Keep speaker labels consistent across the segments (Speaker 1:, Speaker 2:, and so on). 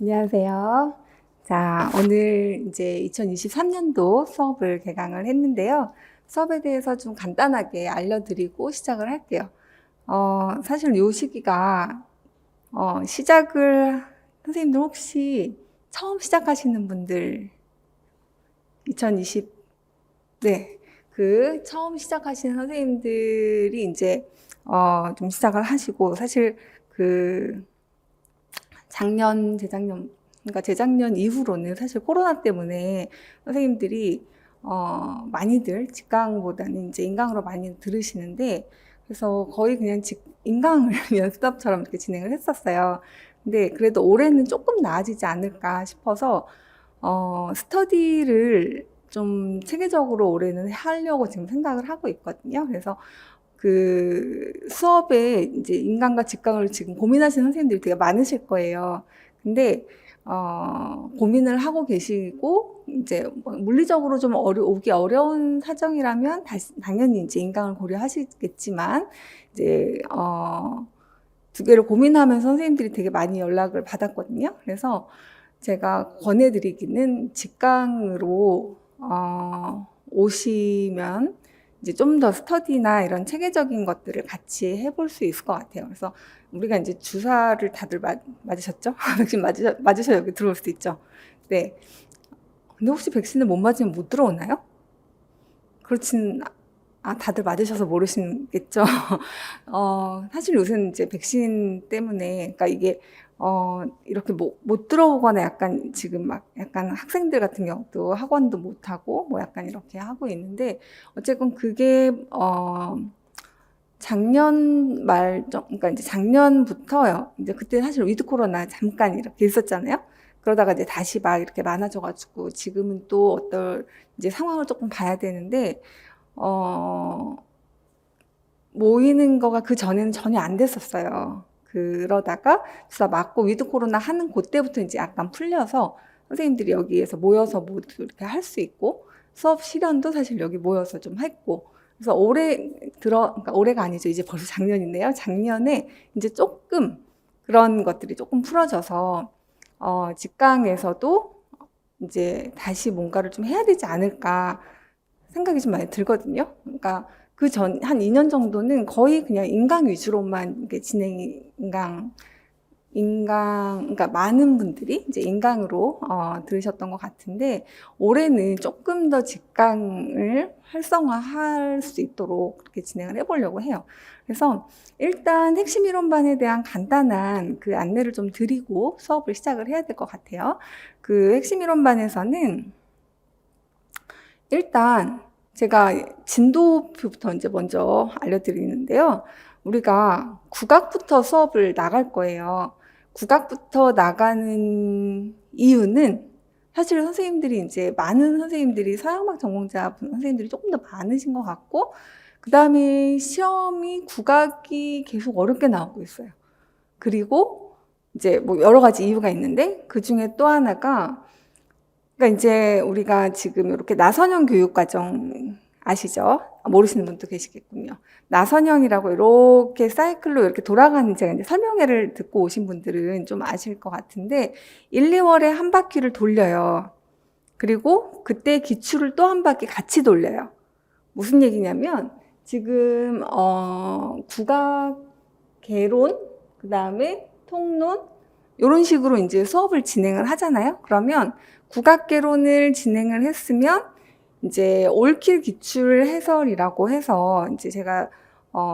Speaker 1: 안녕하세요. 자, 오늘 이제 2023년도 수업을 개강을 했는데요. 수업에 대해서 좀 간단하게 알려드리고 시작을 할게요. 사실 요 시기가, 선생님들 혹시 처음 시작하시는 분들, 2020, 네, 처음 시작하시는 선생님들이 이제, 좀 시작을 하시고, 사실 그러니까 재작년 이후로는 사실 코로나 때문에 선생님들이 많이들 직강보다는 이제 인강으로 많이 들으시는데, 그래서 거의 그냥 인강을 연습처럼 이렇게 진행을 했었어요. 근데 그래도 올해는 조금 나아지지 않을까 싶어서 스터디를 좀 체계적으로 올해는 하려고 지금 생각을 하고 있거든요. 그래서 수업에 이제 인강과 직강을 지금 고민하시는 선생님들이 되게 많으실 거예요. 근데, 고민을 하고 계시고, 이제 뭐 물리적으로 좀 오기 어려운 사정이라면 당연히 이제 인강을 고려하시겠지만, 이제, 두 개를 고민하면서 선생님들이 되게 많이 연락을 받았거든요. 그래서 제가 권해드리기는 직강으로, 오시면 이제 좀 더 스터디나 이런 체계적인 것들을 같이 해볼 수 있을 것 같아요. 그래서 우리가 이제 주사를 다들 맞으셨죠? 백신 맞으셔야 여기 들어올 수도 있죠. 네. 근데 혹시 백신을 못 맞으면 못 들어오나요? 다들 맞으셔서 모르시겠죠? 사실 요새는 이제 백신 때문에, 그러니까 이게, 이렇게 못 들어오거나 약간 지금 막 약간 학생들 같은 경우도 학원도 못하고 뭐 약간 이렇게 하고 있는데, 어쨌건 그게, 그러니까 이제 작년부터요. 이제 그때 사실 위드 코로나 잠깐 이렇게 있었잖아요. 그러다가 이제 다시 막 이렇게 많아져가지고 지금은 또 어떨 이제 상황을 조금 봐야 되는데, 어, 모이는 거가 그 전에는 전혀 안 됐었어요. 그러다가 주사 맞고 위드 코로나 하는 그때부터 이제 약간 풀려서 선생님들이 여기에서 모여서 모두 이렇게 할 수 있고 수업 실현도 사실 여기 모여서 좀 했고 그래서 그러니까 올해가 아니죠. 이제 벌써 작년인데요. 작년에 이제 조금 그런 것들이 조금 풀어져서 직강에서도 이제 다시 뭔가를 좀 해야 되지 않을까 생각이 좀 많이 들거든요. 그러니까 한 2년 정도는 거의 그냥 인강 위주로만 이렇게 그러니까 많은 분들이 이제 인강으로 들으셨던 것 같은데, 올해는 조금 더 직강을 활성화할 수 있도록 그렇게 진행을 해보려고 해요. 그래서 일단 핵심 이론반에 대한 간단한 그 안내를 좀 드리고 수업을 시작을 해야 될 것 같아요. 그 핵심 이론반에서는 일단 제가 진도표부터 이제 먼저 알려드리는데요. 우리가 국악부터 수업을 나갈 거예요. 국악부터 나가는 이유는 사실 많은 선생님들이 서양음악 전공자 선생님들이 조금 더 많으신 것 같고, 그 다음에 시험이 국악이 계속 어렵게 나오고 있어요. 그리고 이제 뭐 여러 가지 이유가 있는데, 그 중에 또 하나가 그러니까 이제 우리가 지금 이렇게 나선형 교육과정 아시죠? 모르시는 분도 계시겠군요. 나선형이라고 이렇게 사이클로 이렇게 돌아가는 제가 이제 설명회를 듣고 오신 분들은 좀 아실 것 같은데 1, 2월에 한 바퀴를 돌려요. 그리고 그때 기출을 또 한 바퀴 같이 돌려요. 무슨 얘기냐면 지금 국악 개론 그다음에 통론 이런 식으로 이제 수업을 진행을 하잖아요. 그러면 국악개론을 진행을 했으면 이제 올킬 기출 해설이라고 해서 이제 제가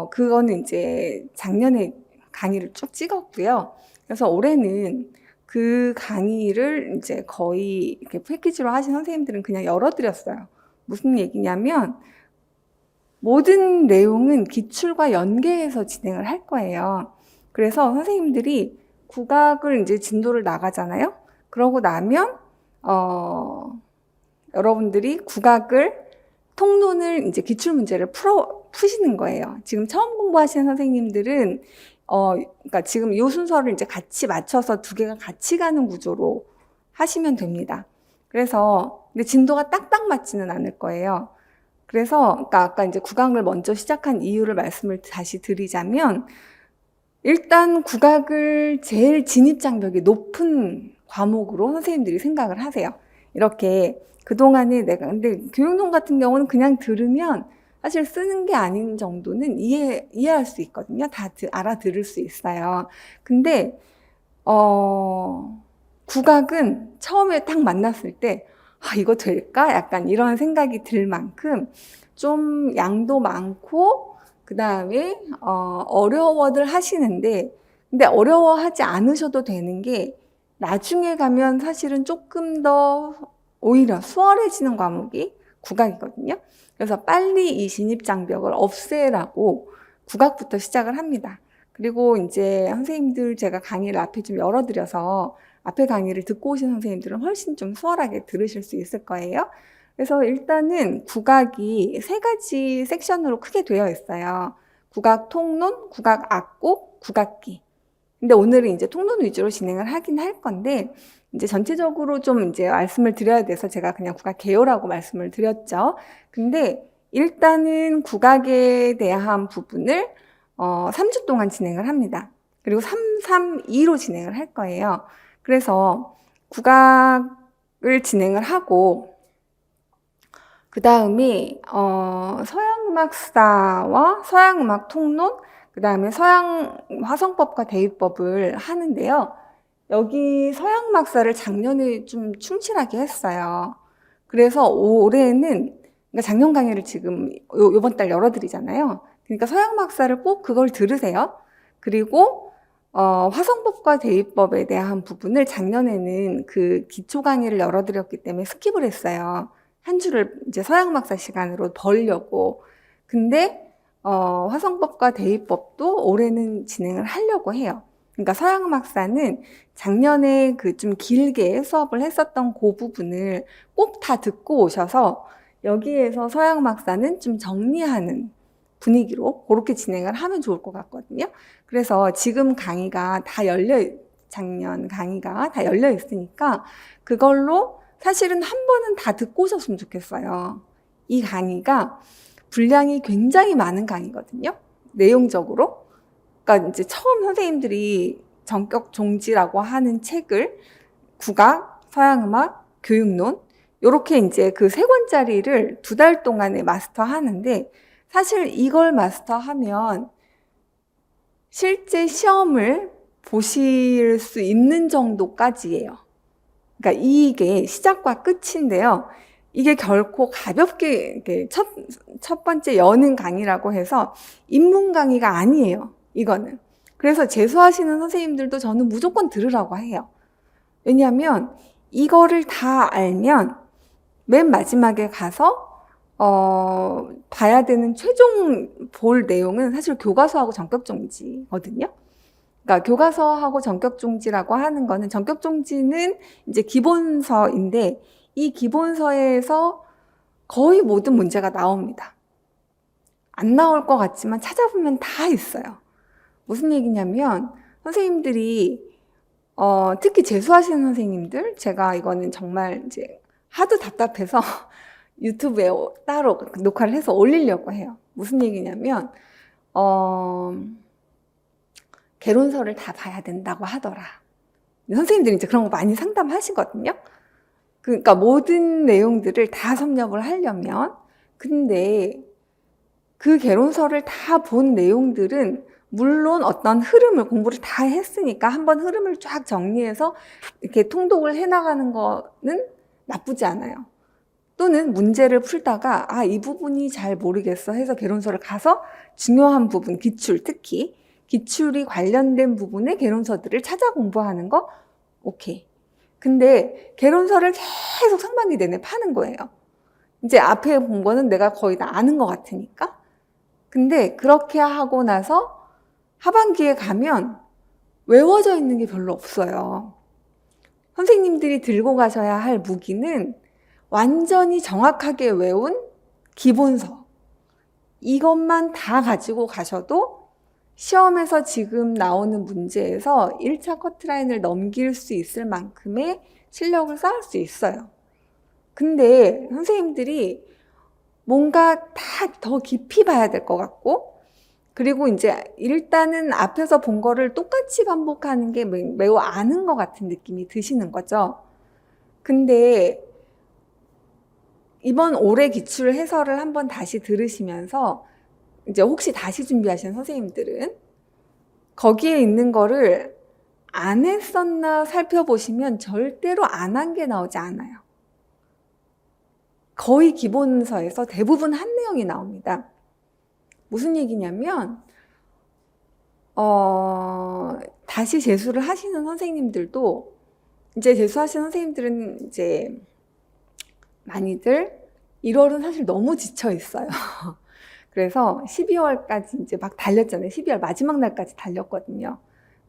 Speaker 1: 그거는 이제 작년에 강의를 쭉 찍었고요. 그래서 올해는 그 강의를 이제 거의 이렇게 패키지로 하신 선생님들은 그냥 열어드렸어요. 무슨 얘기냐면 모든 내용은 기출과 연계해서 진행을 할 거예요. 그래서 선생님들이 국악을 이제 진도를 나가잖아요. 그러고 나면 여러분들이 통론을 이제 기출 문제를 푸시는 거예요. 지금 처음 공부하시는 선생님들은 그러니까 지금 이 순서를 이제 같이 맞춰서 두 개가 같이 가는 구조로 하시면 됩니다. 근데 진도가 딱딱 맞지는 않을 거예요. 그래서 그러니까 아까 이제 국악을 먼저 시작한 이유를 말씀을 다시 드리자면 일단 국악을 제일 진입 장벽이 높은 과목으로 선생님들이 생각을 하세요. 이렇게 그동안에 근데 교육론 같은 경우는 그냥 들으면 사실 쓰는 게 아닌 정도는 이해할 수 있거든요. 다 알아들을 수 있어요. 근데, 국악은 처음에 딱 만났을 때, 이거 될까? 약간 이런 생각이 들 만큼 좀 양도 많고, 그 다음에, 어려워들 하시는데, 근데 어려워하지 않으셔도 되는 게, 나중에 가면 사실은 조금 더 오히려 수월해지는 과목이 국악이거든요. 그래서 빨리 이 진입장벽을 없애라고 국악부터 시작을 합니다. 그리고 이제 선생님들 제가 강의를 앞에 좀 열어드려서 앞에 강의를 듣고 오신 선생님들은 훨씬 좀 수월하게 들으실 수 있을 거예요. 그래서 일단은 국악이 3가지 섹션으로 크게 되어 있어요. 국악 통론, 국악 악곡, 국악기. 근데 오늘은 이제 통론 위주로 진행을 하긴 할 건데, 이제 전체적으로 좀 이제 말씀을 드려야 돼서 제가 그냥 국악 개요라고 말씀을 드렸죠. 근데 일단은 국악에 대한 부분을 3주 동안 진행을 합니다. 그리고 332로 진행을 할 거예요. 그래서 국악을 진행을 하고, 그 다음에 서양음악사와 서양음악 통론, 그 다음에 서양 화성법과 대위법을 하는데요. 여기 서양음악사를 작년에 좀 충실하게 했어요. 그래서 올해는, 그러니까 작년 강의를 지금 요번 달 열어드리잖아요. 그러니까 서양음악사를 꼭 그걸 들으세요. 그리고 화성법과 대위법에 대한 부분을 작년에는 그 기초 강의를 열어드렸기 때문에 스킵을 했어요. 한 주를 이제 서양음악사 시간으로 벌려고. 근데 화성법과 대위법도 올해는 진행을 하려고 해요. 그러니까 서양음악사는 작년에 그 좀 길게 수업을 했었던 그 부분을 꼭 다 듣고 오셔서 여기에서 서양음악사는 좀 정리하는 분위기로 그렇게 진행을 하면 좋을 것 같거든요. 그래서 지금 강의가 다 작년 강의가 다 열려 있으니까 그걸로 사실은 한 번은 다 듣고 오셨으면 좋겠어요. 이 강의가 분량이 굉장히 많은 강의거든요. 내용적으로. 그러니까 이제 처음 선생님들이 전격 종지라고 하는 책을 국악, 서양음악, 교육론 요렇게 이제 그 3권짜리를 2달 동안에 마스터하는데 사실 이걸 마스터하면 실제 시험을 보실 수 있는 정도까지예요. 그러니까 이게 시작과 끝인데요. 이게 결코 가볍게 첫 번째 여는 강의라고 해서 입문 강의가 아니에요. 이거는. 그래서 재수하시는 선생님들도 저는 무조건 들으라고 해요. 왜냐하면 이거를 다 알면 맨 마지막에 가서 봐야 되는 최종 볼 내용은 사실 교과서하고 전격종지거든요. 그러니까 교과서하고 전격종지라고 하는 거는 전격종지는 이제 기본서인데 이 기본서에서 거의 모든 문제가 나옵니다. 안 나올 것 같지만 찾아보면 다 있어요. 무슨 얘기냐면 선생님들이 특히 재수하시는 선생님들 제가 이거는 정말 이제 하도 답답해서 유튜브에 따로 녹화를 해서 올리려고 해요. 무슨 얘기냐면 개론서를 다 봐야 된다고 하더라. 선생님들이 이제 그런 거 많이 상담하시거든요. 그러니까 모든 내용들을 다 섭렵을 하려면 근데 그 개론서를 다 본 내용들은 물론 어떤 흐름을 공부를 다 했으니까 한번 흐름을 쫙 정리해서 이렇게 통독을 해나가는 거는 나쁘지 않아요. 또는 문제를 풀다가 이 부분이 잘 모르겠어 해서 개론서를 가서 중요한 부분, 기출 특히 기출이 관련된 부분의 개론서들을 찾아 공부하는 거 오케이. 근데 개론서를 계속 상반기 내내 파는 거예요. 이제 앞에 본 거는 내가 거의 다 아는 것 같으니까. 근데 그렇게 하고 나서 하반기에 가면 외워져 있는 게 별로 없어요. 선생님들이 들고 가셔야 할 무기는 완전히 정확하게 외운 기본서. 이것만 다 가지고 가셔도 시험에서 지금 나오는 문제에서 1차 커트라인을 넘길 수 있을 만큼의 실력을 쌓을 수 있어요. 근데 선생님들이 뭔가 다 더 깊이 봐야 될 것 같고 그리고 이제 일단은 앞에서 본 거를 똑같이 반복하는 게 매우 아는 것 같은 느낌이 드시는 거죠. 근데 이번 올해 기출 해설을 한번 다시 들으시면서 이제 혹시 다시 준비하시는 선생님들은 거기에 있는 거를 안 했었나 살펴보시면 절대로 안 한 게 나오지 않아요. 거의 기본서에서 대부분 한 내용이 나옵니다. 무슨 얘기냐면 다시 재수를 하시는 선생님들도 이제 재수하시는 선생님들은 이제 많이들 1월은 사실 너무 지쳐 있어요. 그래서 12월까지 이제 막 달렸잖아요. 12월 마지막 날까지 달렸거든요.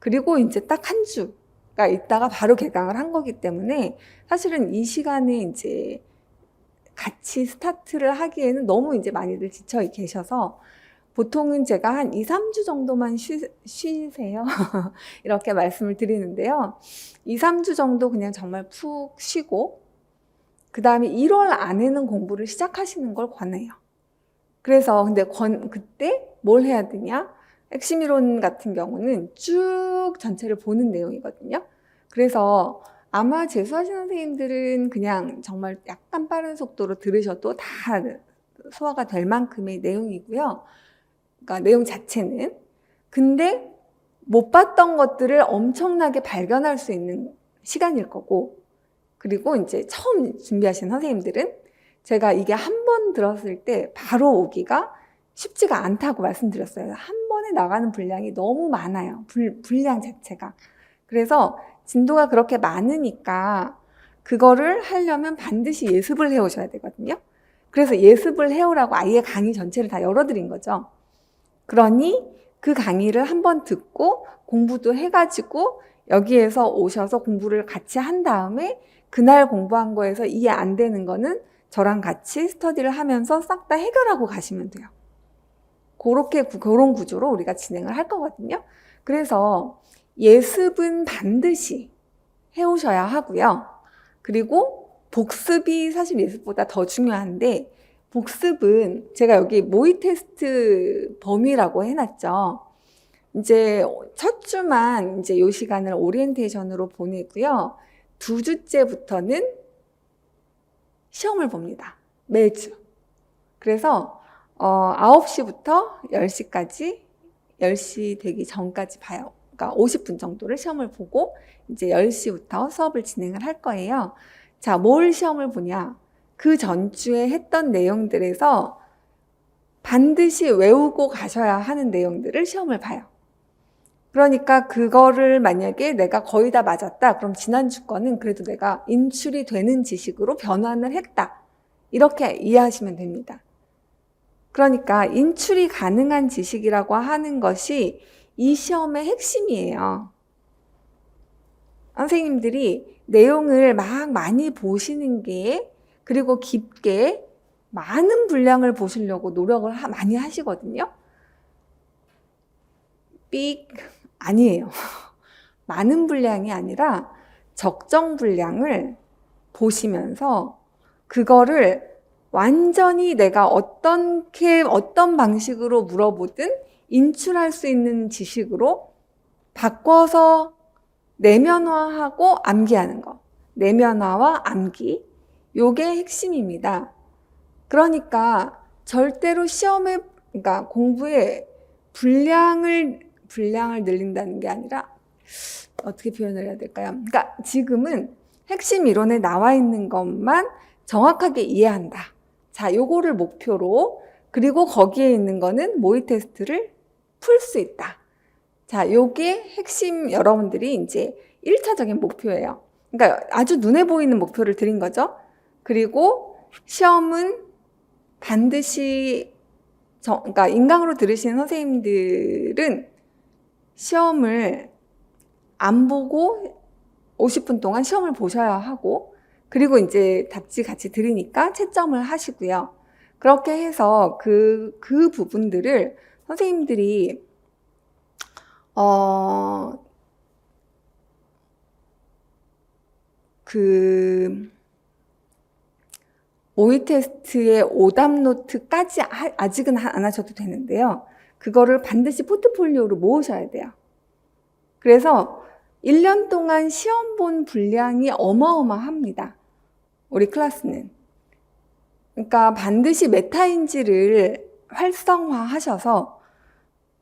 Speaker 1: 그리고 이제 딱 한 주가 있다가 바로 개강을 한 거기 때문에 사실은 이 시간에 이제 같이 스타트를 하기에는 너무 이제 많이들 지쳐 계셔서 보통은 제가 한 2, 3주 정도만 쉬세요. 이렇게 말씀을 드리는데요. 2, 3주 정도 그냥 정말 푹 쉬고 그 다음에 1월 안에는 공부를 시작하시는 걸 권해요. 그래서 근데 그때 뭘 해야 되냐? 핵심 이론 같은 경우는 쭉 전체를 보는 내용이거든요. 그래서 아마 재수하시는 선생님들은 그냥 정말 약간 빠른 속도로 들으셔도 다 소화가 될 만큼의 내용이고요. 그러니까 내용 자체는. 근데 못 봤던 것들을 엄청나게 발견할 수 있는 시간일 거고, 그리고 이제 처음 준비하신 선생님들은 제가 이게 한 번 들었을 때 바로 오기가 쉽지가 않다고 말씀드렸어요. 한 번에 나가는 분량이 너무 많아요. 분량 자체가. 그래서 진도가 그렇게 많으니까 그거를 하려면 반드시 예습을 해오셔야 되거든요. 그래서 예습을 해오라고 아예 강의 전체를 다 열어드린 거죠. 그러니 그 강의를 한번 듣고 공부도 해가지고 여기에서 오셔서 공부를 같이 한 다음에 그날 공부한 거에서 이해 안 되는 거는 저랑 같이 스터디를 하면서 싹 다 해결하고 가시면 돼요. 그런 구조로 우리가 진행을 할 거거든요. 그래서 예습은 반드시 해오셔야 하고요. 그리고 복습이 사실 예습보다 더 중요한데, 복습은 제가 여기 모의 테스트 범위라고 해놨죠. 이제 첫 주만 이제 요 시간을 오리엔테이션으로 보내고요. 2주째부터는 시험을 봅니다. 매주. 그래서 9시부터 10시까지 10시 되기 전까지 봐요. 그러니까 50분 정도를 시험을 보고 이제 10시부터 수업을 진행을 할 거예요. 자, 뭘 시험을 보냐? 그 전주에 했던 내용들에서 반드시 외우고 가셔야 하는 내용들을 시험을 봐요. 그러니까 그거를 만약에 내가 거의 다 맞았다. 그럼 지난주 거는 그래도 내가 인출이 되는 지식으로 변환을 했다. 이렇게 이해하시면 됩니다. 그러니까 인출이 가능한 지식이라고 하는 것이 이 시험의 핵심이에요. 선생님들이 내용을 막 많이 보시는 게, 그리고 깊게 많은 분량을 보시려고 노력을 많이 하시거든요. 아니에요. 많은 분량이 아니라 적정 분량을 보시면서 그거를 완전히 내가 어떤 방식으로 물어보든 인출할 수 있는 지식으로 바꿔서 내면화하고 암기하는 거. 내면화와 암기. 요게 핵심입니다. 그러니까 절대로 그러니까 공부에 분량을 늘린다는 게 아니라 어떻게 표현을 해야 될까요? 그러니까 지금은 핵심 이론에 나와 있는 것만 정확하게 이해한다. 자, 요거를 목표로, 그리고 거기에 있는 거는 모의 테스트를 풀 수 있다. 자, 요게 핵심 여러분들이 이제 1차적인 목표예요. 그러니까 아주 눈에 보이는 목표를 드린 거죠. 그리고 시험은 반드시 그러니까 인강으로 들으시는 선생님들은 시험을 안 보고 50분 동안 시험을 보셔야 하고, 그리고 이제 답지 같이 들으니까 채점을 하시고요. 그렇게 해서 그 부분들을 선생님들이 모의 테스트의 오답 노트까지 아직은 안 하셔도 되는데요. 그거를 반드시 포트폴리오로 모으셔야 돼요. 그래서 1년 동안 시험 본 분량이 어마어마합니다. 우리 클래스는. 그러니까 반드시 메타인지를 활성화하셔서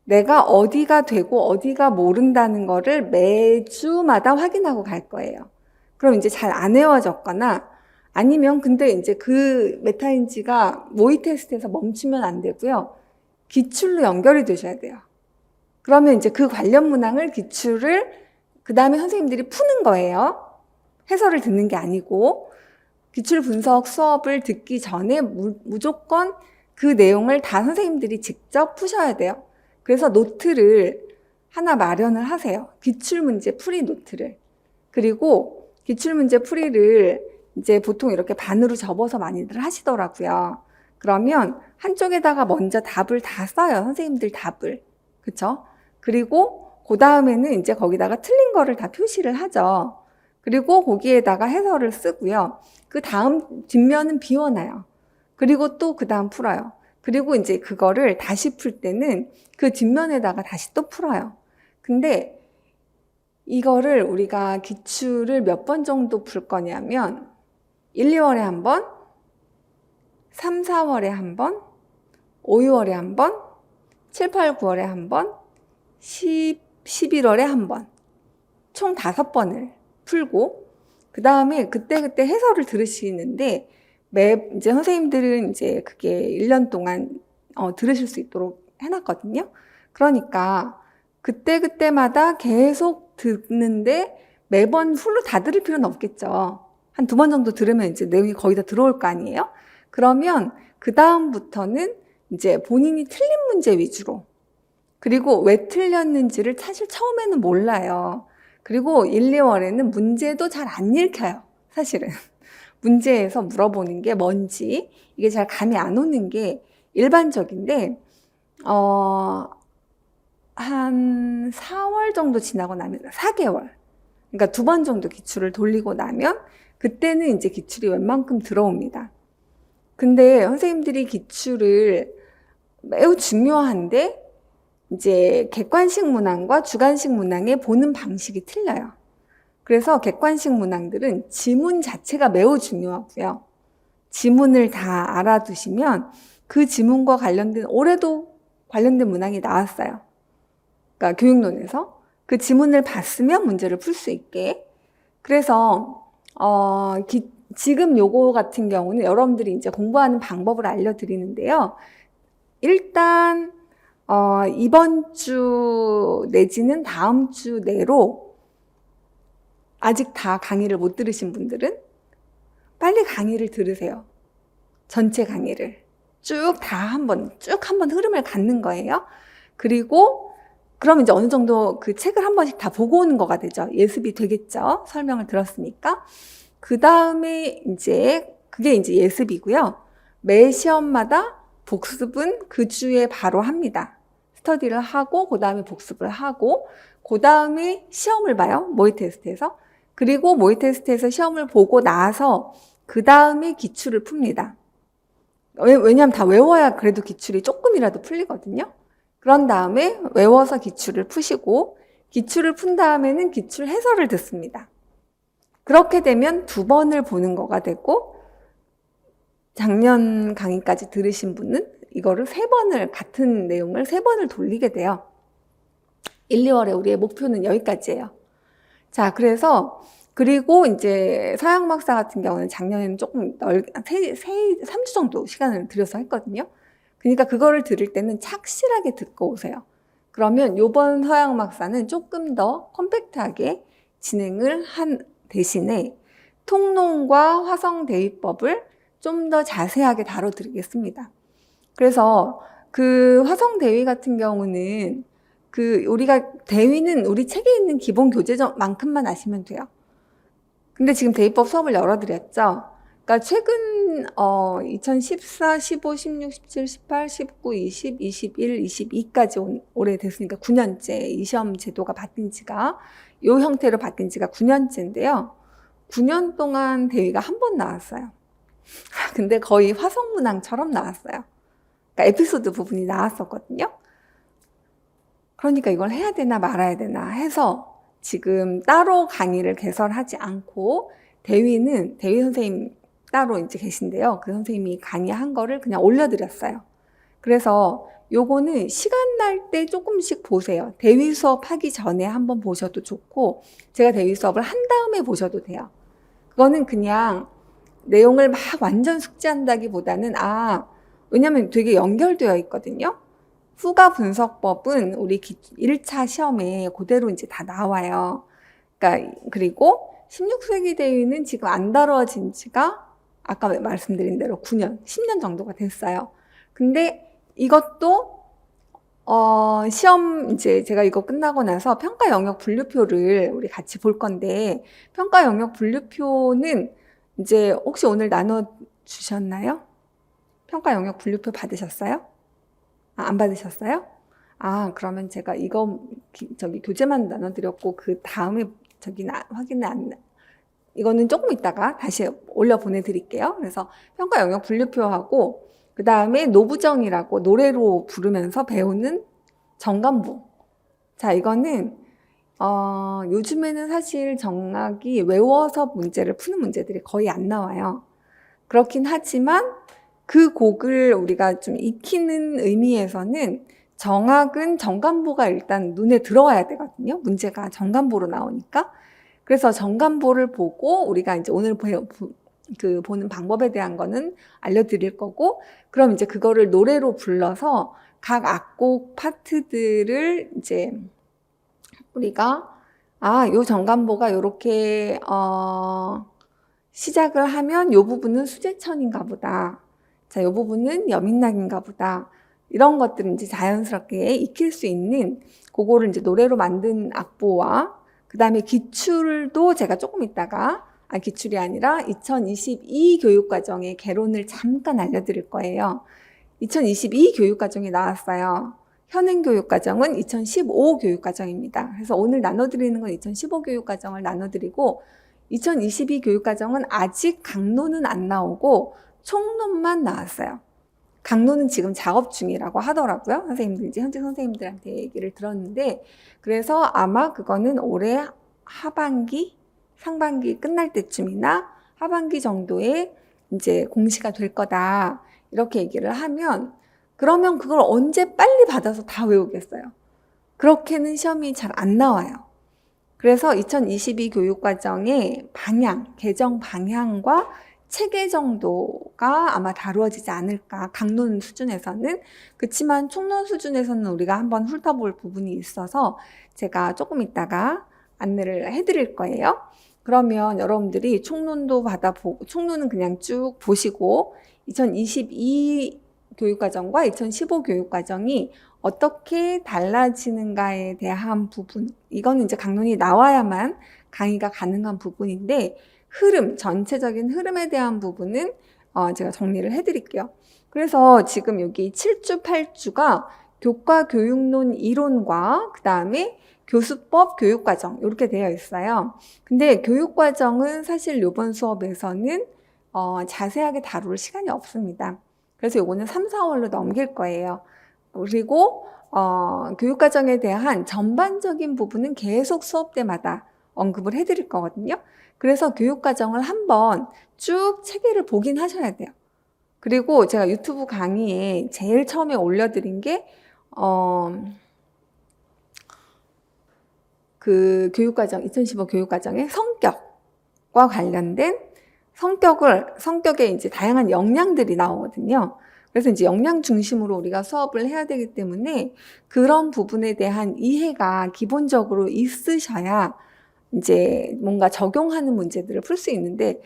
Speaker 1: 내가 어디가 되고 어디가 모른다는 거를 매주마다 확인하고 갈 거예요. 그럼 이제 잘 안 외워졌거나 아니면 근데 이제 그 메타인지가 모의 테스트에서 멈추면 안 되고요. 기출로 연결이 되셔야 돼요. 그러면 이제 그 관련 문항을 기출을 그 다음에 선생님들이 푸는 거예요. 해설을 듣는 게 아니고 기출 분석 수업을 듣기 전에 무조건 그 내용을 다 선생님들이 직접 푸셔야 돼요. 그래서 노트를 하나 마련을 하세요. 기출문제 풀이 노트를. 그리고 기출문제 풀이를 이제 보통 이렇게 반으로 접어서 많이들 하시더라고요. 그러면 한쪽에다가 먼저 답을 다 써요. 선생님들 답을. 그쵸? 그리고 그 다음에는 이제 거기다가 틀린 거를 다 표시를 하죠. 그리고 거기에다가 해설을 쓰고요. 그 다음 뒷면은 비워놔요. 그리고 또 그 다음 풀어요. 그리고 이제 그거를 다시 풀 때는 그 뒷면에다가 다시 또 풀어요. 근데 이거를 우리가 기출을 몇 번 정도 풀 거냐면 1, 2월에 한 번, 3, 4월에 한 번, 5, 6월에 한 번, 7, 8, 9월에 한 번, 11월에 한 번, 총 5번을 풀고 그 다음에 그때그때 해설을 들으시는데 이제 선생님들은 이제 그게 1년 동안 들으실 수 있도록 해놨거든요. 그러니까 그때그때마다 계속 듣는데 매번 풀로 다 들을 필요는 없겠죠. 한 2번 정도 들으면 이제 내용이 거의 다 들어올 거 아니에요? 그러면 그 다음부터는 이제 본인이 틀린 문제 위주로 그리고 왜 틀렸는지를 사실 처음에는 몰라요. 그리고 1, 2월에는 문제도 잘 안 읽혀요. 사실은. 문제에서 물어보는 게 뭔지 이게 잘 감이 안 오는 게 일반적인데 한 4월 정도 지나고 나면 4개월 그러니까 2번 정도 기출을 돌리고 나면 그때는 이제 기출이 웬만큼 들어옵니다. 근데 선생님들이 기출을 매우 중요한데 이제 객관식 문항과 주관식 문항의 보는 방식이 틀려요. 그래서 객관식 문항들은 지문 자체가 매우 중요하고요. 지문을 다 알아두시면 그 지문과 관련된 올해도 관련된 문항이 나왔어요. 그러니까 교육론에서 그 지문을 봤으면 문제를 풀 수 있게. 그래서 지금 요거 같은 경우는 여러분들이 이제 공부하는 방법을 알려드리는데요. 일단 이번 주 내지는 다음 주 내로 아직 다 강의를 못 들으신 분들은 빨리 강의를 들으세요. 전체 강의를 쭉 한번 흐름을 갖는 거예요. 그리고 그럼 이제 어느 정도 그 책을 한 번씩 다 보고 오는 거가 되죠. 예습이 되겠죠. 설명을 들었으니까. 그 다음에 이제 그게 이제 예습이고요. 매 시험마다 복습은 그 주에 바로 합니다. 스터디를 하고 그 다음에 복습을 하고 그 다음에 시험을 봐요. 모의 테스트에서. 그리고 모의 테스트에서 시험을 보고 나서 그 다음에 기출을 풉니다. 왜냐하면 다 외워야 그래도 기출이 조금이라도 풀리거든요. 그런 다음에 외워서 기출을 푸시고 기출을 푼 다음에는 기출 해설을 듣습니다. 그렇게 되면 2번을 보는 거가 되고 작년 강의까지 들으신 분은 이거를 3번을 같은 내용을 3번을 돌리게 돼요. 1, 2월에 우리의 목표는 여기까지예요. 자, 그래서 그리고 이제 서양 박사 같은 경우는 작년에는 조금 3주 정도 시간을 들여서 했거든요. 그러니까 그거를 들을 때는 착실하게 듣고 오세요. 그러면 요번 서양 박사는 조금 더 컴팩트하게 진행을 한 대신에 통농과 화성 대위법을 좀 더 자세하게 다뤄드리겠습니다. 그래서 그 화성 대위 같은 경우는 우리가 대위는 우리 책에 있는 기본 교재만큼만 아시면 돼요. 근데 지금 대위법 수업을 열어드렸죠. 그러니까 최근 2014, 15, 16, 17, 18, 19, 20, 21, 22까지 올해 됐으니까 9년째 이 시험 제도가 바뀐 지가 이 형태로 바뀐 지가 9년째인데요. 9년 동안 대위가 한 번 나왔어요. 근데 거의 화성문항처럼 나왔어요. 그러니까 에피소드 부분이 나왔었거든요. 그러니까 이걸 해야 되나 말아야 되나 해서 지금 따로 강의를 개설하지 않고 대위 선생님 따로 이제 계신데요. 그 선생님이 강의한 거를 그냥 올려드렸어요. 그래서 요거는 시간 날 때 조금씩 보세요. 대위 수업 하기 전에 한번 보셔도 좋고, 제가 대위 수업을 한 다음에 보셔도 돼요. 그거는 그냥 내용을 막 완전 숙지한다기보다는, 왜냐면 되게 연결되어 있거든요. 후가 분석법은 우리 1차 시험에 그대로 이제 다 나와요. 그러니까, 그리고 16세기 대위는 지금 안 다뤄진 지가 아까 말씀드린 대로 9년, 10년 정도가 됐어요. 근데 이것도 시험 이제 제가 이거 끝나고 나서 평가 영역 분류표를 우리 같이 볼 건데, 평가 영역 분류표는 이제 혹시 오늘 나눠 주셨나요? 평가 영역 분류표 받으셨어요? 안 받으셨어요? 그러면 제가 이거 교재만 나눠 드렸고 그 다음에 확인을 이거는 조금 있다가 다시 올려 보내 드릴게요. 그래서 평가 영역 분류표하고 그 다음에 노부정이라고 노래로 부르면서 배우는 정관보. 자, 이거는 요즘에는 사실 정학이 외워서 문제를 푸는 문제들이 거의 안 나와요. 그렇긴 하지만 그 곡을 우리가 좀 익히는 의미에서는 정학은 정관보가 일단 눈에 들어와야 되거든요. 문제가 정관보로 나오니까. 그래서 정관보를 보고 우리가 이제 오늘 보는 방법에 대한 거는 알려드릴 거고, 그럼 이제 그거를 노래로 불러서 각 악곡 파트들을 이제 우리가 요 정관보가 요렇게 시작을 하면 요 부분은 수제천인가 보다. 자, 요 부분은 여민락인가 보다. 이런 것들은 이제 자연스럽게 익힐 수 있는 그거를 이제 노래로 만든 악보와 그 다음에 기출도 제가 조금 있다가 기출이 아니라 2022 교육과정의 개론을 잠깐 알려드릴 거예요. 2022 교육과정이 나왔어요. 현행 교육과정은 2015 교육과정입니다. 그래서 오늘 나눠드리는 건 2015 교육과정을 나눠드리고 2022 교육과정은 아직 강론은 안 나오고 총론만 나왔어요. 강론은 지금 작업 중이라고 하더라고요. 선생님들, 현직 선생님들한테 얘기를 들었는데, 그래서 아마 그거는 올해 하반기, 상반기 끝날 때쯤이나 하반기 정도에 이제 공시가 될 거다. 이렇게 얘기를 하면, 그러면 그걸 언제 빨리 받아서 다 외우겠어요? 그렇게는 시험이 잘 안 나와요. 그래서 2022 교육과정의 방향, 개정 방향과 체계 정도가 아마 다루어지지 않을까, 강론 수준에서는. 그렇지만 총론 수준에서는 우리가 한번 훑어볼 부분이 있어서 제가 조금 있다가 안내를 해드릴 거예요. 그러면 여러분들이 총론도 받아보고, 총론은 그냥 쭉 보시고 2022 교육과정과 2015 교육과정이 어떻게 달라지는가에 대한 부분, 이거는 이제 강론이 나와야만 강의가 가능한 부분인데, 전체적인 흐름에 대한 부분은 제가 정리를 해드릴게요. 그래서 지금 여기 7주, 8주가 교과 교육론 이론과 그 다음에 교수법 교육과정 이렇게 되어 있어요. 근데 교육과정은 사실 이번 수업에서는 자세하게 다룰 시간이 없습니다. 그래서 이거는 3, 4월로 넘길 거예요. 그리고 교육과정에 대한 전반적인 부분은 계속 수업 때마다 언급을 해드릴 거거든요. 그래서 교육과정을 한번 쭉 체계를 보긴 하셔야 돼요. 그리고 제가 유튜브 강의에 제일 처음에 올려드린 게 그 교육과정, 2015 교육과정의 성격과 관련된 성격에 이제 다양한 역량들이 나오거든요. 그래서 이제 역량 중심으로 우리가 수업을 해야 되기 때문에 그런 부분에 대한 이해가 기본적으로 있으셔야 이제 뭔가 적용하는 문제들을 풀 수 있는데,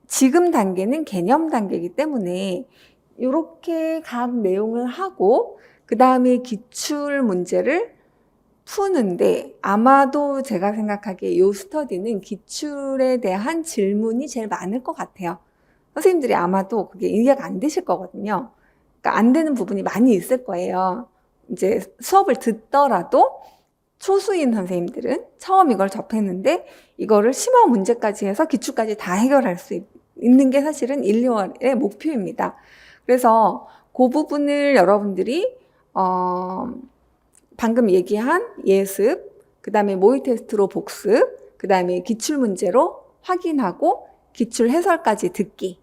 Speaker 1: 지금 단계는 개념 단계이기 때문에 이렇게 각 내용을 하고 그 다음에 기출 문제를 푸는데, 아마도 제가 생각하기에 이 스터디는 기출에 대한 질문이 제일 많을 것 같아요. 선생님들이 아마도 그게 이해가 안 되실 거거든요. 그러니까 안 되는 부분이 많이 있을 거예요. 이제 수업을 듣더라도 초수인 선생님들은 처음 이걸 접했는데 이거를 심화 문제까지 해서 기출까지 다 해결할 수 있는 게 사실은 1, 2월의 목표입니다. 그래서 그 부분을 여러분들이 방금 얘기한 예습, 그 다음에 모의 테스트로 복습, 그 다음에 기출문제로 확인하고 기출 해설까지 듣기.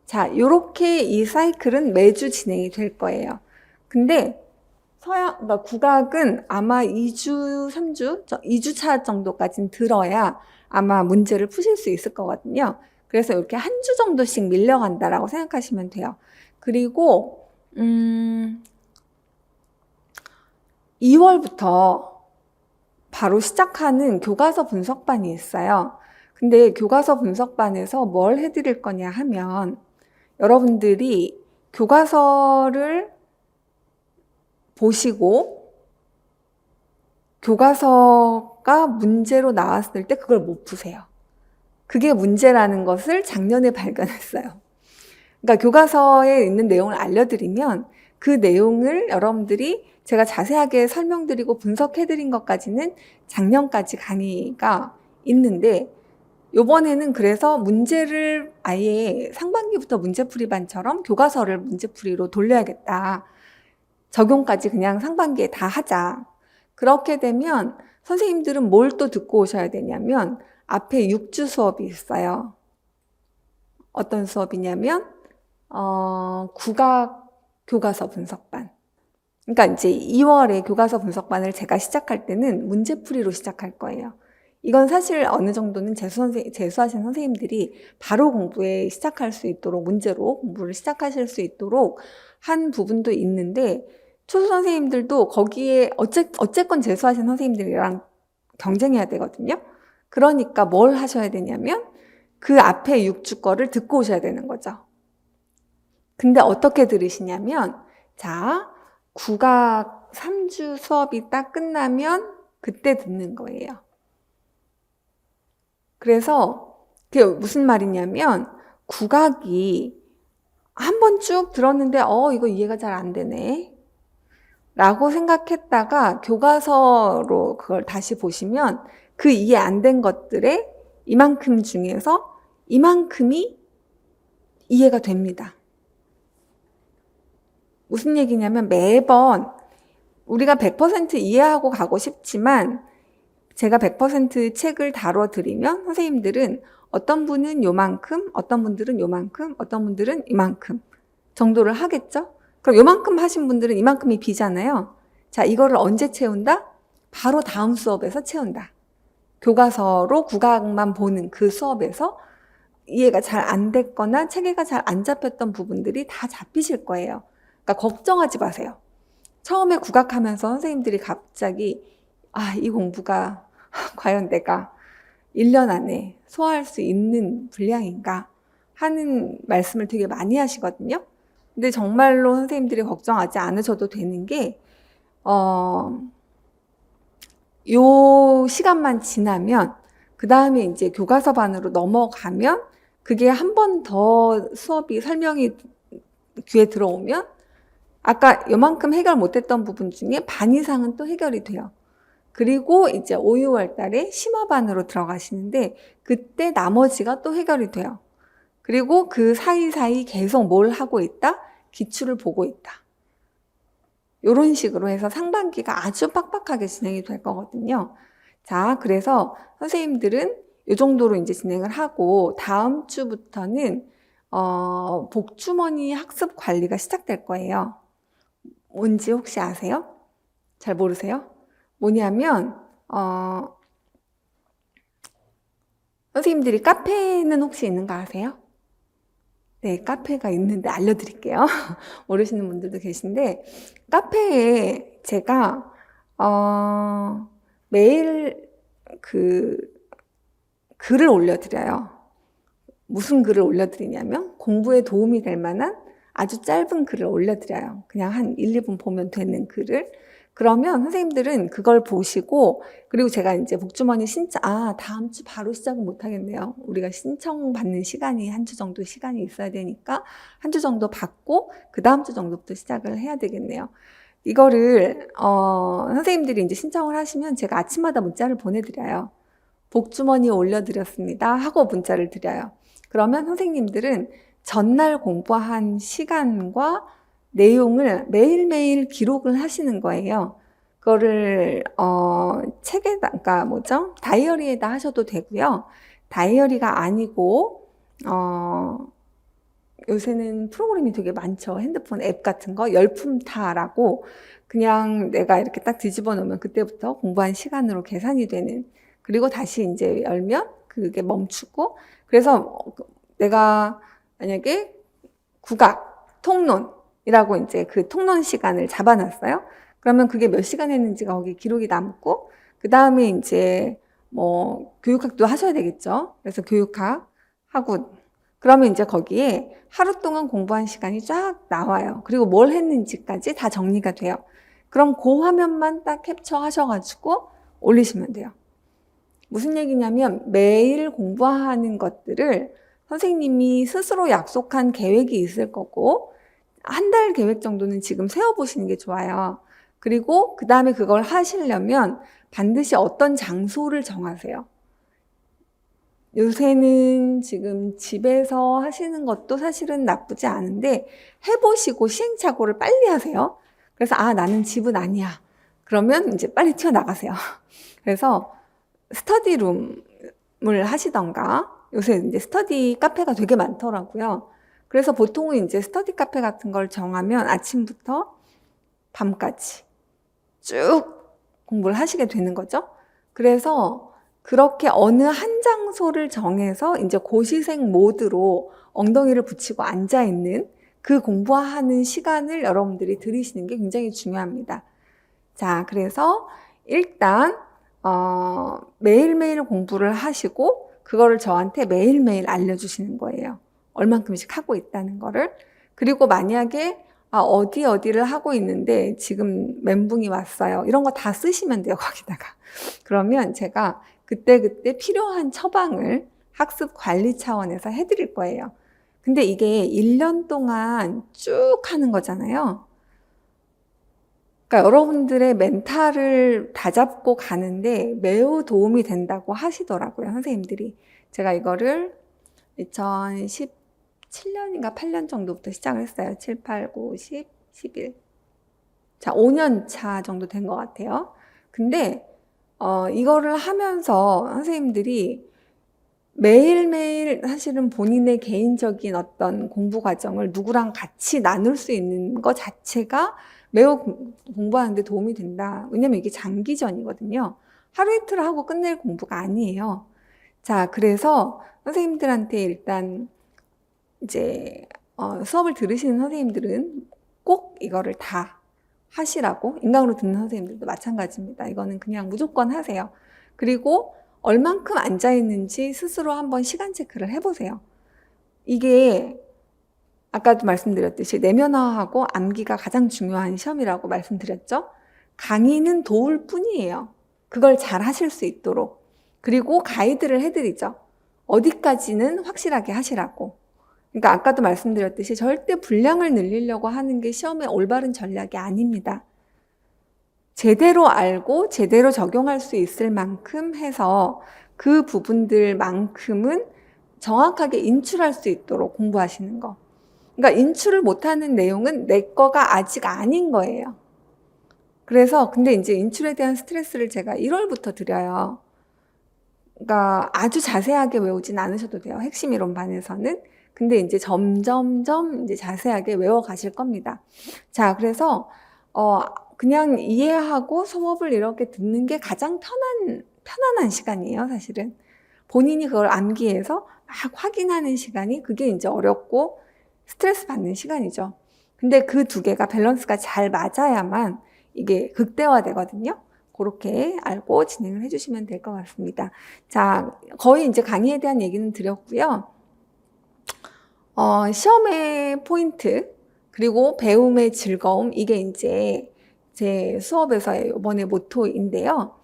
Speaker 1: 자, 요렇게 이 사이클은 매주 진행이 될 거예요. 근데 그러니까 국악은 아마 2주, 3주, 2주차 정도까지는 들어야 아마 문제를 푸실 수 있을 거거든요. 그래서 이렇게 한 주 정도씩 밀려간다라고 생각하시면 돼요. 그리고 2월부터 바로 시작하는 교과서 분석반이 있어요. 근데 교과서 분석반에서 뭘 해드릴 거냐 하면 여러분들이 교과서를 보시고 교과서가 문제로 나왔을 때 그걸 못 푸세요. 그게 문제라는 것을 작년에 발견했어요. 그러니까 교과서에 있는 내용을 알려드리면 그 내용을 여러분들이 제가 자세하게 설명드리고 분석해드린 것까지는 작년까지 강의가 있는데 요번에는 그래서 문제를 아예 상반기부터 문제풀이반처럼 교과서를 문제풀이로 돌려야겠다. 적용까지 그냥 상반기에 다 하자. 그렇게 되면 선생님들은 뭘 또 듣고 오셔야 되냐면 앞에 6주 수업이 있어요. 어떤 수업이냐면 국악 교과서 분석반. 그러니까 이제 2월에 교과서 분석반을 제가 시작할 때는 문제풀이로 시작할 거예요. 이건 사실 어느 정도는 재수하신 선생님들이 바로 공부에 시작할 수 있도록 문제로 공부를 시작하실 수 있도록 한 부분도 있는데 초수 선생님들도 거기에 어쨌건 재수하신 선생님들이랑 경쟁해야 되거든요. 그러니까 뭘 하셔야 되냐면 그 앞에 6주 거를 듣고 오셔야 되는 거죠. 근데 어떻게 들으시냐면 자, 국악 3주 수업이 딱 끝나면 그때 듣는 거예요. 그래서 그게 무슨 말이냐면 국악이 한 번 쭉 들었는데 이거 이해가 잘 안 되네 라고 생각했다가 교과서로 그걸 다시 보시면 그 이해 안 된 것들의 이만큼 중에서 이만큼이 이해가 됩니다. 무슨 얘기냐면 매번 우리가 100% 이해하고 가고 싶지만 제가 100% 책을 다뤄드리면 선생님들은 어떤 분은 요만큼, 어떤 분들은 요만큼, 어떤 분들은 이만큼 정도를 하겠죠? 그럼 요만큼 하신 분들은 이만큼이 비잖아요. 자, 이거를 언제 채운다? 바로 다음 수업에서 채운다. 교과서로 국악만 보는 그 수업에서 이해가 잘 안 됐거나 체계가 잘 안 잡혔던 부분들이 다 잡히실 거예요. 그러니까 걱정하지 마세요. 처음에 국악하면서 선생님들이 갑자기 이 공부가 과연 내가 1년 안에 소화할 수 있는 분량인가 하는 말씀을 되게 많이 하시거든요. 근데 정말로 선생님들이 걱정하지 않으셔도 되는 게 요 시간만 지나면 그 다음에 이제 교과서 반으로 넘어가면 그게 한 번 더 수업이 설명이 귀에 들어오면 아까 요만큼 해결 못했던 부분 중에 반 이상은 또 해결이 돼요. 그리고 이제 5, 6월 달에 심화반으로 들어가시는데 그때 나머지가 또 해결이 돼요. 그리고 그 사이사이 계속 뭘 하고 있다? 기출을 보고 있다. 이런 식으로 해서 상반기가 아주 빡빡하게 진행이 될 거거든요. 자, 그래서 선생님들은 이 정도로 이제 진행을 하고 다음 주부터는 복주머니 학습 관리가 시작될 거예요. 뭔지 혹시 아세요? 잘 모르세요? 뭐냐면 선생님들이 카페는 혹시 있는 거 아세요? 네, 카페가 있는데 알려드릴게요. 모르시는 분들도 계신데 카페에 제가 매일 그 글을 올려드려요. 무슨 글을 올려드리냐면 공부에 도움이 될 만한 아주 짧은 글을 올려드려요. 그냥 한 1, 2분 보면 되는 글을. 그러면 선생님들은 그걸 보시고 그리고 제가 이제 복주머니 신청 다음 주 바로 시작은 못 하겠네요. 우리가 신청 받는 시간이 한 주 정도 시간이 있어야 되니까 한 주 정도 받고 그 다음 주 정도부터 시작을 해야 되겠네요. 이거를 선생님들이 이제 신청을 하시면 제가 아침마다 문자를 보내드려요. 복주머니에 올려드렸습니다 하고 문자를 드려요. 그러면 선생님들은 전날 공부한 시간과 내용을 매일매일 기록을 하시는 거예요. 그거를 책에다, 그러니까 뭐죠? 다이어리에다 하셔도 되고요. 다이어리가 아니고 요새는 프로그램이 되게 많죠. 핸드폰 앱 같은 거, 열품타라고 그냥 내가 이렇게 딱 뒤집어 놓으면 그때부터 공부한 시간으로 계산이 되는, 그리고 다시 이제 열면 그게 멈추고, 그래서 내가 만약에 국악, 통론이라고 이제 그 통론 시간을 잡아놨어요. 그러면 그게 몇 시간 했는지가 거기 기록이 남고, 그 다음에 이제 뭐 교육학도 하셔야 되겠죠. 그래서 교육학 하고, 그러면 이제 거기에 하루 동안 공부한 시간이 쫙 나와요. 그리고 뭘 했는지까지 다 정리가 돼요. 그럼 그 화면만 딱 캡처 하셔가지고 올리시면 돼요. 무슨 얘기냐면 매일 공부하는 것들을 선생님이 스스로 약속한 계획이 있을 거고, 한 달 계획 정도는 지금 세워보시는 게 좋아요. 그리고 그 다음에 그걸 하시려면 반드시 어떤 장소를 정하세요. 요새는 지금 집에서 하시는 것도 사실은 나쁘지 않은데, 해보시고 시행착오를 빨리 하세요. 그래서 나는 집은 아니야. 그러면 이제 빨리 튀어나가세요. 그래서 스터디룸을 하시던가, 요새 이제 스터디 카페가 되게 많더라고요. 그래서 보통은 이제 스터디 카페 같은 걸 정하면 아침부터 밤까지 쭉 공부를 하시게 되는 거죠. 그래서 그렇게 어느 한 장소를 정해서 이제 고시생 모드로 엉덩이를 붙이고 앉아있는 그 공부하는 시간을 여러분들이 들이시는 게 굉장히 중요합니다. 자, 그래서 일단 매일매일 공부를 하시고 그거를 저한테 매일매일 알려주시는 거예요. 얼만큼씩 하고 있다는 거를. 그리고 만약에 어디를 하고 있는데 지금 멘붕이 왔어요. 이런 거 다 쓰시면 돼요, 거기다가. 그러면 제가 그때그때 필요한 처방을 학습 관리 차원에서 해드릴 거예요. 근데 이게 1년 동안 쭉 하는 거잖아요. 그러니까 여러분들의 멘탈을 다잡고 가는데 매우 도움이 된다고 하시더라고요, 선생님들이. 제가 이거를 2017년인가 8년 정도부터 시작을 했어요. 7, 8, 9, 10, 11. 자, 5년 차 정도 된 것 같아요. 근데 이거를 하면서 선생님들이 매일매일 사실은 본인의 개인적인 어떤 공부 과정을 누구랑 같이 나눌 수 있는 것 자체가 매우 공부하는데 도움이 된다. 왜냐면 이게 장기전이거든요. 하루 이틀 하고 끝낼 공부가 아니에요. 자, 그래서 선생님들한테 일단 이제 수업을 들으시는 선생님들은 꼭 이거를 다 하시라고, 인강으로 듣는 선생님들도 마찬가지입니다. 이거는 그냥 무조건 하세요. 그리고 얼만큼 앉아있는지 스스로 한번 시간 체크를 해보세요. 이게 아까도 말씀드렸듯이 내면화하고 암기가 가장 중요한 시험이라고 말씀드렸죠. 강의는 도울 뿐이에요. 그걸 잘 하실 수 있도록. 그리고 가이드를 해드리죠. 어디까지는 확실하게 하시라고. 그러니까 아까도 말씀드렸듯이 절대 분량을 늘리려고 하는 게 시험의 올바른 전략이 아닙니다. 제대로 알고 제대로 적용할 수 있을 만큼 해서 그 부분들만큼은 정확하게 인출할 수 있도록 공부하시는 거. 그러니까 인출을 못하는 내용은 내 거가 아직 아닌 거예요. 그래서 근데 이제 인출에 대한 스트레스를 제가 1월부터 드려요. 그러니까 아주 자세하게 외우진 않으셔도 돼요. 핵심 이론반에서는. 근데 이제 점점점 이제 자세하게 외워 가실 겁니다. 자, 그래서 그냥 이해하고 수업을 이렇게 듣는 게 가장 편안한 시간이에요, 사실은. 본인이 그걸 암기해서 막 확인하는 시간이 그게 이제 어렵고 스트레스 받는 시간이죠. 근데 그 두 개가 밸런스가 잘 맞아야만 이게 극대화되거든요. 그렇게 알고 진행을 해주시면 될 것 같습니다. 자, 거의 이제 강의에 대한 얘기는 드렸고요. 시험의 포인트, 그리고 배움의 즐거움, 이게 이제 제 수업에서의 이번에 모토인데요.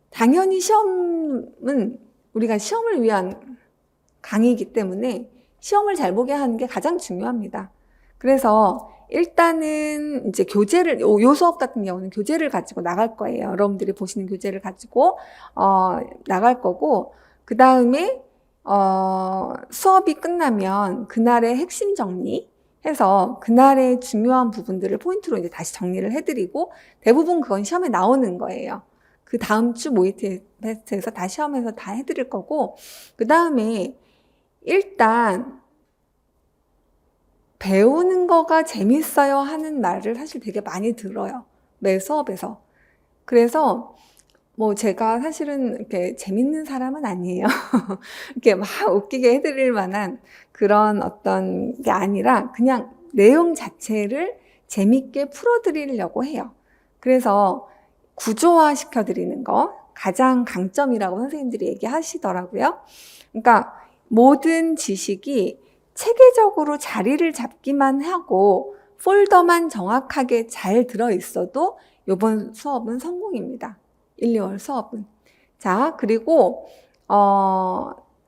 Speaker 1: 당연히 시험은 우리가 시험을 위한 강의이기 때문에 시험을 잘 보게 하는 게 가장 중요합니다. 그래서 일단은 이제 교재를, 요 수업 같은 경우는 교재를 가지고 나갈 거예요. 여러분들이 보시는 교재를 가지고 나갈 거고, 그 다음에 수업이 끝나면 그날의 핵심 정리 해서 그날의 중요한 부분들을 포인트로 이제 다시 정리를 해드리고 대부분 그건 시험에 나오는 거예요. 그 다음 주 모의 테스트에서 다 시험에서 다 해드릴 거고, 그 다음에 일단 배우는 거가 재밌어요 하는 말을 사실 되게 많이 들어요. 매 수업에서. 그래서 뭐 제가 사실은 이렇게 재밌는 사람은 아니에요. 이렇게 막 웃기게 해드릴 만한 그런 어떤 게 아니라 그냥 내용 자체를 재밌게 풀어드리려고 해요. 그래서 구조화 시켜드리는 거 가장 강점이라고 선생님들이 얘기하시더라고요. 그러니까 모든 지식이 체계적으로 자리를 잡기만 하고 폴더만 정확하게 잘 들어있어도 이번 수업은 성공입니다. 1, 2월 수업은. 자, 그리고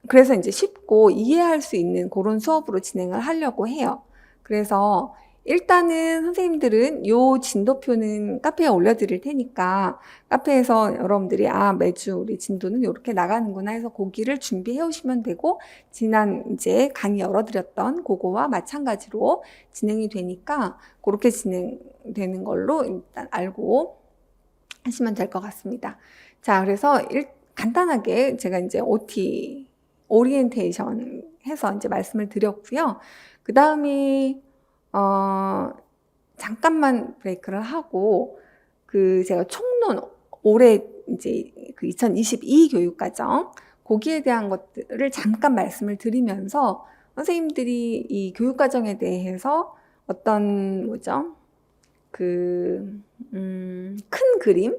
Speaker 1: 그래서 이제 쉽고 이해할 수 있는 그런 수업으로 진행을 하려고 해요. 그래서 일단은 선생님들은 요 진도표는 카페에 올려드릴 테니까 카페에서 여러분들이 매주 우리 진도는 이렇게 나가는구나 해서 고기를 준비해 오시면 되고, 지난 이제 강의 열어드렸던 그거와 마찬가지로 진행이 되니까 그렇게 진행되는 걸로 일단 알고 하시면 될 것 같습니다. 자, 그래서 간단하게 제가 이제 OT, 오리엔테이션 해서 이제 말씀을 드렸고요. 그 다음에, 잠깐만 브레이크를 하고, 제가 총론, 올해 이제 그 2022 교육과정, 거기에 대한 것들을 잠깐 말씀을 드리면서 선생님들이 이 교육과정에 대해서 어떤, 큰 그림?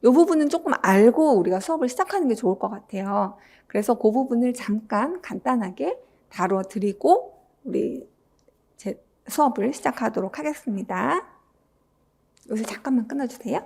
Speaker 1: 이 부분은 조금 알고 우리가 수업을 시작하는 게 좋을 것 같아요. 그래서 그 부분을 잠깐 간단하게 다뤄드리고 우리 제 수업을 시작하도록 하겠습니다. 여기서 잠깐만 끊어주세요.